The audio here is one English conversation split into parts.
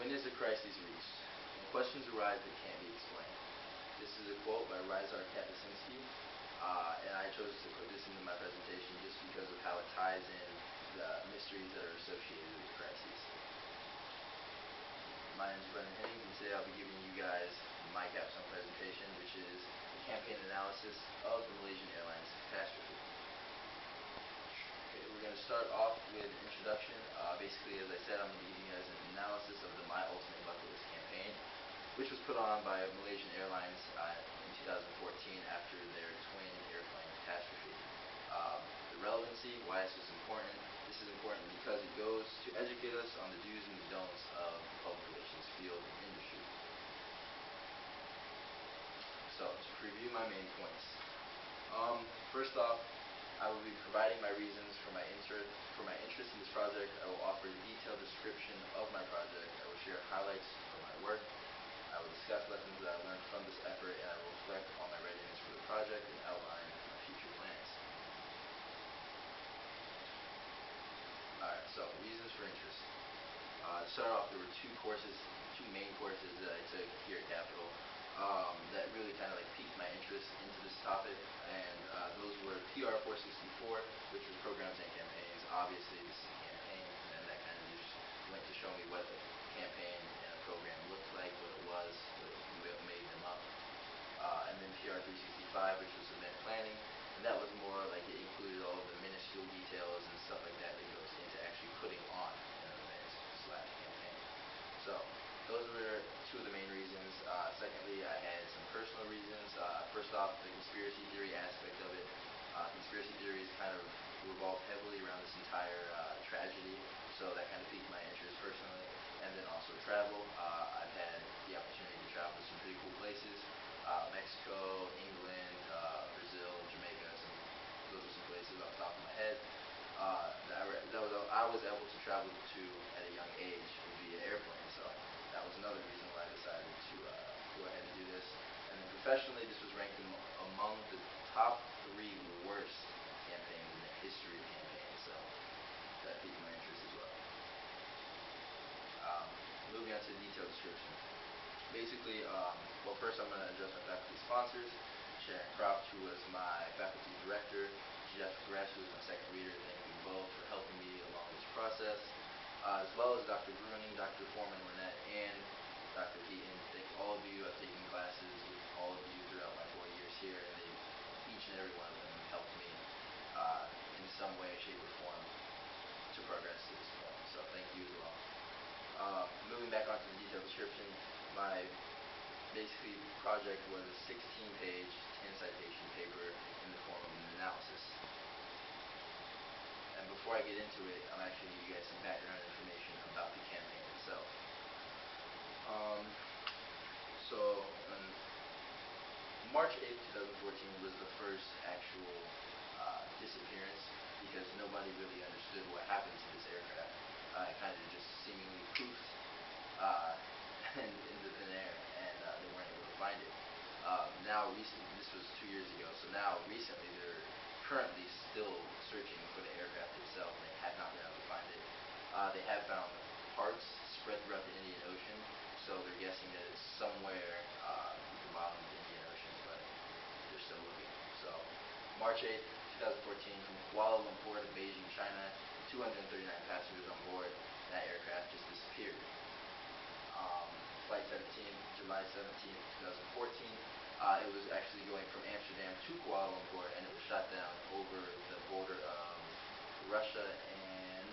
When is a crisis reached? When questions arise that can't be explained. This is a quote by Capstone, and I chose to put this into my presentation just because of how it ties in the mysteries that are associated with crises. My name is Brennen Hennings, and today I'll be giving you guys my Capstone presentation, which is the campaign analysis of the Malaysian Airlines catastrophe. Okay, we're going to start off with an introduction. Basically, as I said, I'm going to be giving you guys an analysis of the My Ultimate Bucket List campaign, which was put on by Malaysian Airlines in 2014 after their twin airplane catastrophe. The relevancy, why this is important. This is important because it goes to educate us on the do's and the don'ts of the public relations field and industry. So, to preview my main points. First off, I will be providing my reasons for my interest in this project. I will offer a detailed description of my project. I will share highlights from my work. I will discuss lessons that I learned from this effort, and I will reflect on my readiness for the project and outline my future plans. Alright, so reasons for interest. To start off, there were two main courses that I took here at Capital that really kind of piqued my interest into this topic, and those were PR 464, which was programs and campaigns. Obviously, this is a campaign, and that kind of just went to show me what a campaign and a program looked like, what it was, what made them up. And then PR 365, which was event planning, and that was more like it included all of the minuscule details and stuff like that that goes into actually putting on an event / campaign. So those were two of the main reasons. Secondly, I had some personal reasons. First off, the conspiracy theory aspect of it. Conspiracy theories kind of revolve heavily around this entire tragedy, so that kind of piqued my interest personally. And then also travel. I've had the opportunity to travel to some pretty cool places. Mexico, England, Brazil, Jamaica. Those are some places off the top of my head I was able to travel to at a young age via airplane. So that was another reason why I decided to go ahead and do this. And then professionally, this was ranked among the top 3 worst campaigns in the history of campaigns. So that piqued my interest as well. Moving on to the detailed description. Basically, well, first I'm going to address my faculty sponsors. Sharon Croft, who was my faculty director, Jeff Gress, who was my second reader. Thank you both for helping me along this process, as well as Dr. Bruning, Dr. Foreman Lynette, and Dr. Heaton. Thank all of you. I've taken classes with all of you throughout my 4 years here, and each and every one of them helped me in some way, shape, or form to progress to this point. So thank you as well. Moving back onto the detailed description, my project was a 16-page, 10-citation paper in the form of an analysis. And before I get into it, I'm actually going to give you guys some background information about the campaign itself. So, on March 8th, 2014 was the first actual disappearance, because nobody really understood what happened to this aircraft. It kind of just seemingly poofed into thin air, and they weren't able to find it. Now, recently, this was 2 years ago, so now recently they're currently still searching for the aircraft itself, and they have not been able to find it. They have found parts spread throughout the Indian Ocean, so they're guessing that it's somewhere at the bottom of the Indian Ocean, but they're still looking. So, March 8th, 2014, from Kuala Lumpur to Beijing, China, 239 passengers on board, and that aircraft just disappeared. Flight 17, July 17th, 2014, it was actually going from Amsterdam to Kuala Lumpur, and it was shot down over the border of Russia and,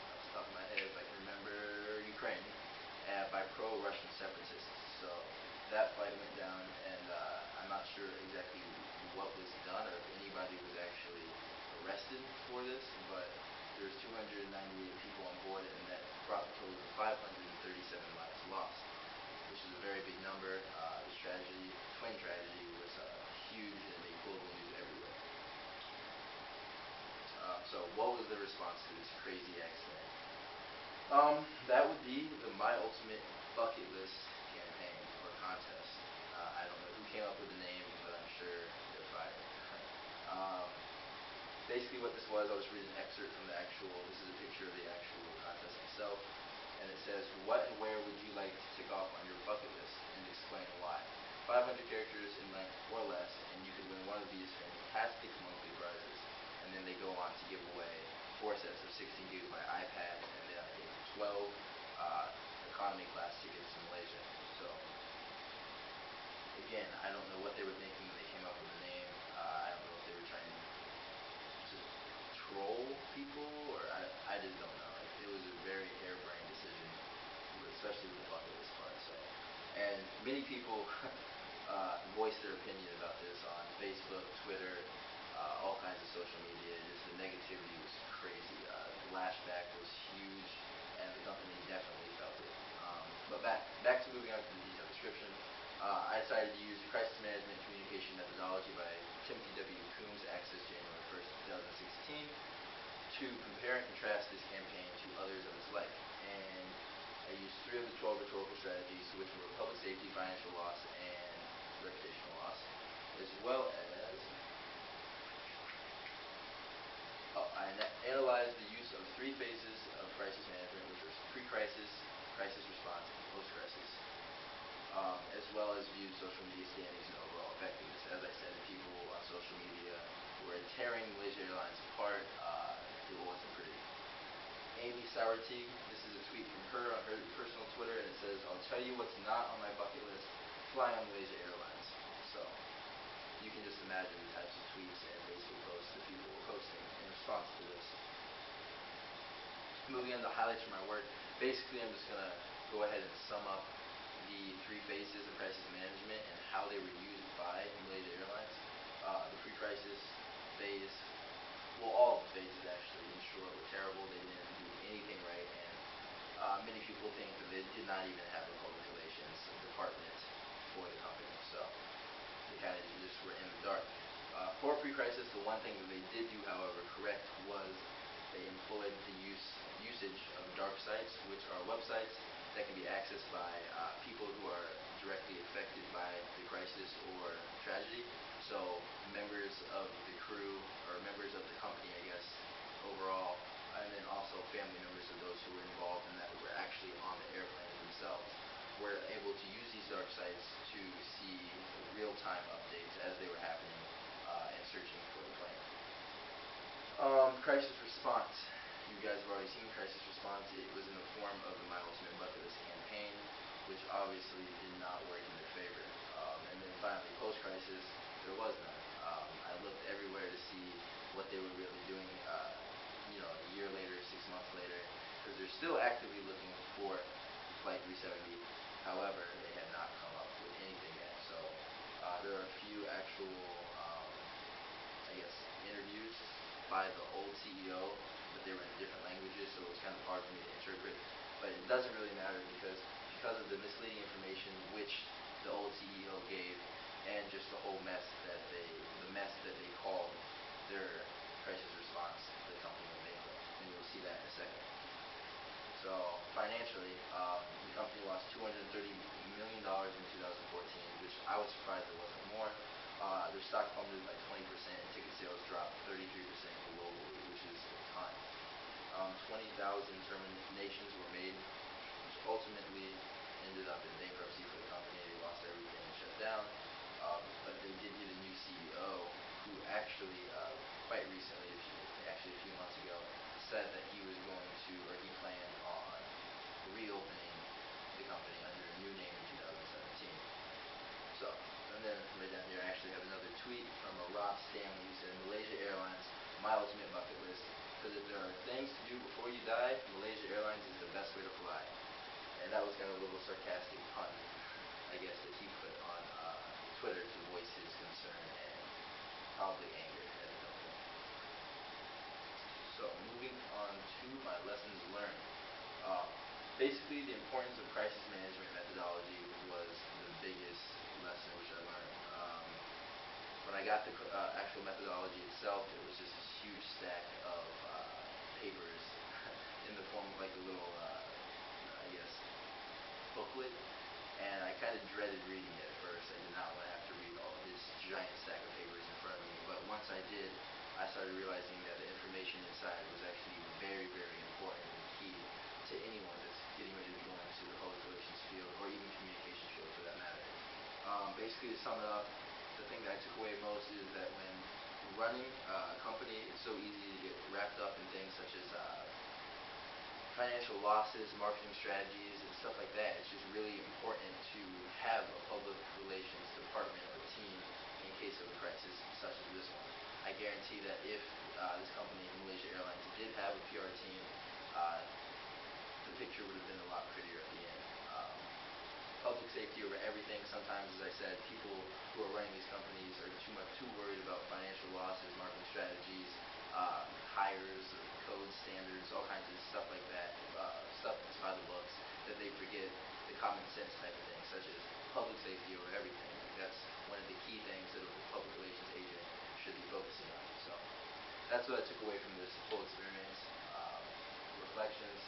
off the top of my head, if I can remember, Ukraine, by pro-Russian separatists. So that flight went down, and I'm not sure exactly what was done or if anybody was actually arrested for this, but there's 298 people on board, and that brought the total to 537 lives lost, which is a very big number. This tragedy, twin tragedy, was huge and made global news everywhere. So what was the response to this crazy accident? That would be the My Ultimate Bucket List campaign or contest. I don't know who came up with the name, but I'm sure they're fired. Basically what this was, I'll just read an excerpt from this is a picture of the actual contest itself, and it says, "What and where again, I don't know what they were thinking when they came up with the name. I don't know if they were trying to troll people, or I just don't know. It was a very harebrained decision, especially with the bucket list part. So, and many people voiced their opinion about this on Facebook, Twitter, all kinds of social media. Just the negativity was crazy. The lashback was huge, and the company definitely felt it. But back to moving on to the detailed description. I decided to use Crisis Management Communication Methodology by Timothy W. Coombs, Access January 1st, 2016, to compare and contrast this campaign to others of its like. And I used 3 of the 12 rhetorical strategies, which were public safety, financial loss, and reputational loss, as well as I analyzed the use of 3 phases of crisis management, which were pre-crisis, crisis response, and post-crisis, as well as viewed social media standings and overall effectiveness. As I said, people on social media were tearing Malaysia Airlines apart. It wasn't pretty. Amy Sauerteig, this is a tweet from her on her personal Twitter, and it says, "I'll tell you what's not on my bucket list, fly on Malaysia Airlines." So, you can just imagine the types of tweets and Facebook posts that people were posting in response to this. Moving on to highlights from my work, basically I'm just going to go ahead and sum up the 3 phases of crisis management and how they were used by Malaysia Airlines. The pre-crisis phase, well, all of the phases actually, in short, were terrible. They didn't do anything right, and many people think that they did not even have a public relations department for the company, so they kind of just were in the dark. For pre-crisis, the one thing that they did do, however, correct was they employed the usage of dark sites, which are websites that can be accessed by people who are directly affected by the crisis or tragedy. So members of the crew, or members of the company, I guess, overall, and then also family members of those who were involved in that, who were actually on the airplanes themselves, were able to use these dark sites to see real-time updates as they were happening and searching for the plane. Crisis response. You guys have already seen crisis response. It was in the form of the My Ultimate Bucket List campaign, which obviously did not work in their favor. And then finally, post-crisis, there was none. I looked everywhere to see what they were really doing, a year later, 6 months later, because they're still actively looking for Flight 370. However, they had not come up with anything yet. So there are a few actual, interviews by the old CEO, but they were in different languages, so it was kind of hard for me to interpret. But it doesn't really matter because of the misleading information which the old CEO gave, and just the whole mess that they called their crisis response, the company went bankrupt, and you'll see that in a second. So financially, the company lost $230 million in 2014, which I was surprised there wasn't more. Their stock plummeted by 20%, and ticket sales dropped 33% globally, which is a ton. 20,000 terminations were made, which ultimately ended up in bankruptcy for the company. They lost everything and shut down. But they did get a new CEO who actually, quite recently, a few months ago, said that he was going to, or he planned on reopening the company under a new name in 2017. So, and then right down here, I actually have another tweet from a Rob Stanley who said, "Malaysia Airlines, my ultimate bucket list, because if there are things to do before you die, Malaysia Airlines is the best way to fly." And that was kind of a little sarcastic pun, I guess, that he put on Twitter to voice his concern and probably anger at the company. So, moving on to my lessons learned. Basically, the importance of crisis management methodology was the biggest lesson which I learned. When I got the actual methodology itself, it was just this huge stack of papers in the form of like a little, booklet, and I kind of dreaded reading it at first. I did not want to have to read all this giant stack of papers in front of me, but once I did, I started realizing that the information inside was actually very, very important and key to anyone that's getting ready to go into the public relations field, or even communications field for that matter. Basically, to sum it up, the thing that I took away most is that when running a company, it's so easy to get wrapped up in things such as financial losses, marketing strategies, and stuff like that. It's just really important to have a public relations department or team in case of a crisis such as this one. I guarantee that if this company, Malaysia Airlines, did have a PR team, uh, the picture would have been a lot prettier at the end. Public safety over everything. Sometimes, as I said, people who are running these companies are too worried about financial losses, marketing strategies, hires, code standards, all kinds of stuff like that, stuff that's by the books, that they forget the common sense type of things, such as public safety over everything. That's one of the key things that a public relations agent should be focusing on. So that's what I took away from this whole experience. Reflections.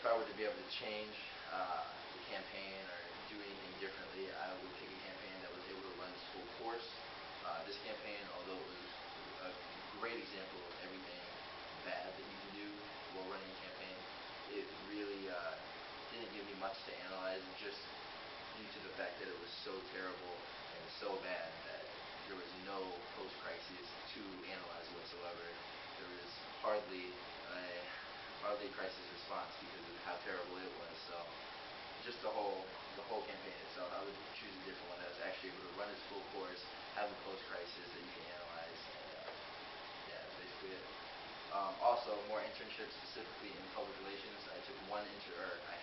If I were to be able to change the campaign or do anything differently, I would pick a campaign that was able to run its full course. This campaign, although it was a great example of everything bad that you can do while running a campaign, it really didn't give me much to analyze, just due to the fact that it was so terrible and so bad that there was no post-crisis to analyze whatsoever. There was hardly a crisis response because of how terrible it was. So just the whole campaign itself, I would choose a different one that was actually able to run its full course, have a post-crisis that you can analyze, and yeah, that's basically it. Also, more internships, specifically in public relations. I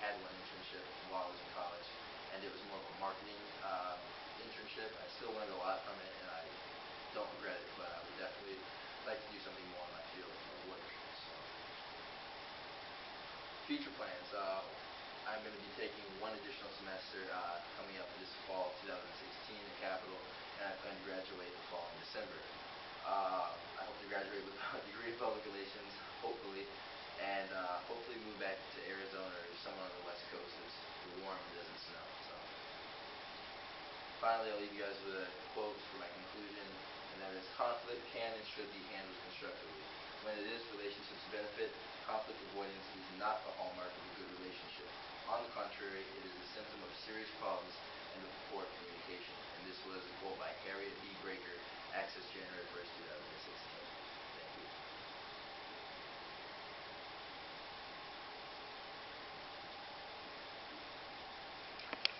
had one internship while I was in college, and it was more of a marketing internship. I still learned a lot from it, and I don't regret it, but I would definitely like to do something more in my field of work. So, future plans. I'm going to be taking one additional semester coming up this fall, 2016, at Capital, and I plan to graduate the following December. I hope to graduate with a degree in public relations, hopefully, and hopefully move back to Arizona or somewhere on the West Coast. It's warm and doesn't snow. So, finally, I'll leave you guys with a quote for my conclusion, and that is: conflict can and should be handled constructively. When it is relationships benefit, conflict avoidance is not the hallmark of a good relationship. On the contrary, it is a symptom of serious problems and of poor communication.